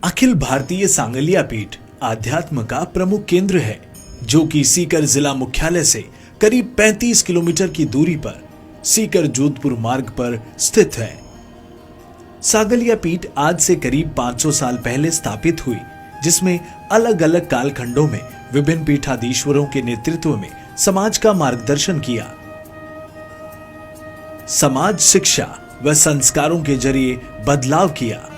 अखिल भारतीय सांगलिया पीठ आध्यात्म का प्रमुख केंद्र है, जो कि सीकर जिला मुख्यालय से करीब 35 किलोमीटर की दूरी पर सीकर जोधपुर मार्ग पर स्थित है। सांगलिया पीठ आज से करीब 500 साल पहले स्थापित हुई, जिसमें अलग अलग कालखंडों में विभिन्न पीठाधीश्वरों के नेतृत्व में समाज का मार्गदर्शन किया। समाज शिक्षा व संस्कारों के जरिए बदलाव किया।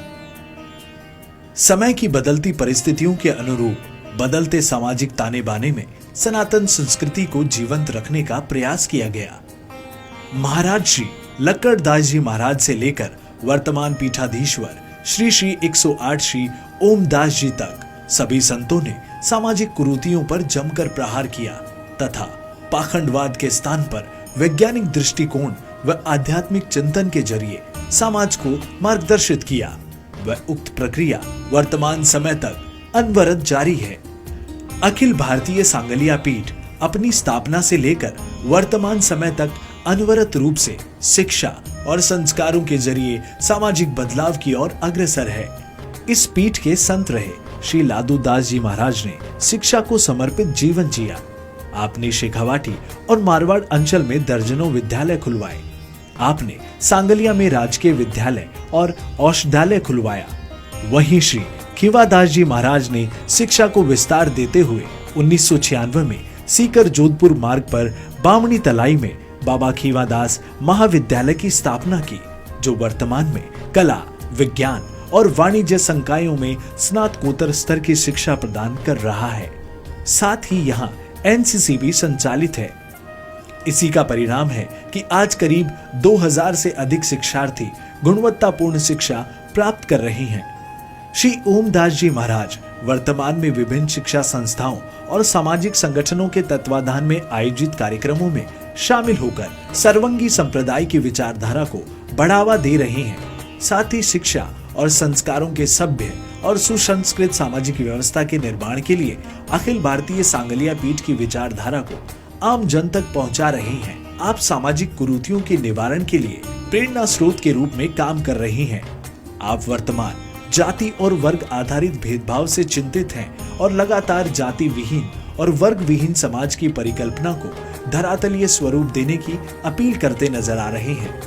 समय की बदलती परिस्थितियों के अनुरूप बदलते सामाजिक ताने बाने में सनातन संस्कृति को जीवंत रखने का प्रयास किया गया। महाराज श्री लक्कड़दास जी महाराज से लेकर वर्तमान पीठाधीश्वर श्री श्री 108 श्री ओमदास जी तक सभी संतों ने सामाजिक कुरीतियों पर जमकर प्रहार किया तथा पाखंडवाद के स्थान पर वैज्ञानिक दृष्टिकोण व आध्यात्मिक चिंतन के जरिए समाज को मार्गदर्शित किया। वह उक्त प्रक्रिया वर्तमान समय तक अनवरत जारी है। अखिल भारतीय सांगलिया पीठ अपनी स्थापना से लेकर वर्तमान समय तक अनवरत रूप से शिक्षा और संस्कारों के जरिए सामाजिक बदलाव की ओर अग्रसर है। इस पीठ के संत रहे श्री लादूदास जी महाराज ने शिक्षा को समर्पित जीवन जिया। आपने शेखावाटी और मारवाड़ अंचल में दर्जनों विद्यालय खुलवाए। आपने सांगलिया में राजकीय विद्यालय और औषधालय खुलवाया। वहीं श्री खीवादास जी महाराज ने शिक्षा को विस्तार देते हुए 1996 में सीकर जोधपुर मार्ग पर बामणी तलाई में बाबा खीवादास महाविद्यालय की स्थापना की, जो वर्तमान में कला, विज्ञान और वाणिज्य संकायों में स्नातकोत्तर स्तर की शिक्षा प्रदान कर रहा है। साथ ही यहाँ एनसीसी भी संचालित है। इसी का परिणाम है कि आज करीब 2000 से अधिक शिक्षार्थी गुणवत्तापूर्ण शिक्षा प्राप्त कर रहे हैं। श्री ओमदास जी महाराज वर्तमान में विभिन्न शिक्षा संस्थाओं और सामाजिक संगठनों के तत्वाधान में आयोजित कार्यक्रमों में शामिल होकर सर्वंगी संप्रदाय की विचारधारा को बढ़ावा दे रहे हैं। साथ ही शिक्षा और संस्कारों के सभ्य और सुसंस्कृत सामाजिक व्यवस्था के निर्माण के लिए अखिल भारतीय सांगलिया पीठ की विचारधारा को आम जन तक पहुंचा रहे हैं। आप सामाजिक कुरीतियों के निवारण के लिए प्रेरणा स्रोत के रूप में काम कर रहे हैं। आप वर्तमान जाति और वर्ग आधारित भेदभाव से चिंतित हैं और लगातार जाति विहीन और वर्ग विहीन समाज की परिकल्पना को धरातलीय स्वरूप देने की अपील करते नजर आ रहे हैं।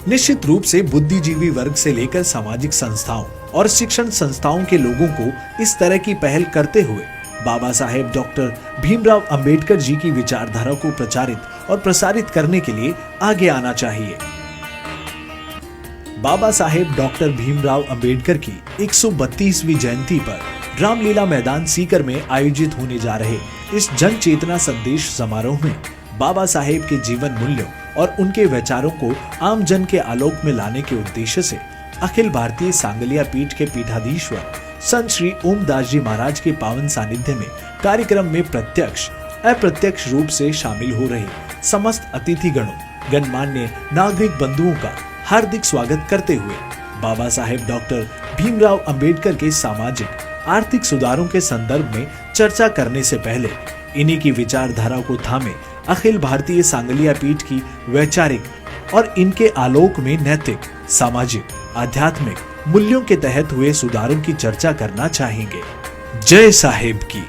निश्चित रूप से बुद्धिजीवी वर्ग से लेकर सामाजिक संस्थाओं और शिक्षण संस्थाओं के लोगों को इस तरह की पहल करते हुए बाबा साहेब डॉक्टर भीमराव अंबेडकर जी की विचारधारा को प्रचारित और प्रसारित करने के लिए आगे आना चाहिए। बाबा साहेब डॉक्टर भीमराव अंबेडकर की 132वीं जयंती पर रामलीला मैदान सीकर में आयोजित होने जा रहे इस जन चेतना संदेश समारोह में बाबा साहेब के जीवन मूल्यों और उनके विचारों को आम जन के आलोक में लाने के उद्देश्य से अखिल भारतीय सांगलिया पीठ के पीठाधीश्वर संत श्री ओमदास जी महाराज के पावन सानिध्य में कार्यक्रम में प्रत्यक्ष अप्रत्यक्ष रूप से शामिल हो रहे समस्त अतिथिगणों, गणमान्य नागरिक बंधुओं का हार्दिक स्वागत करते हुए बाबा साहेब डॉक्टर भीमराव अंबेडकर के सामाजिक आर्थिक सुधारों के संदर्भ में चर्चा करने से पहले इन्हीं की विचारधारा को थामे अखिल भारतीय सांगलिया पीठ की वैचारिक और इनके आलोक में नैतिक, सामाजिक, आध्यात्मिक मूल्यों के तहत हुए सुधारों की चर्चा करना चाहेंगे। जय साहेब की।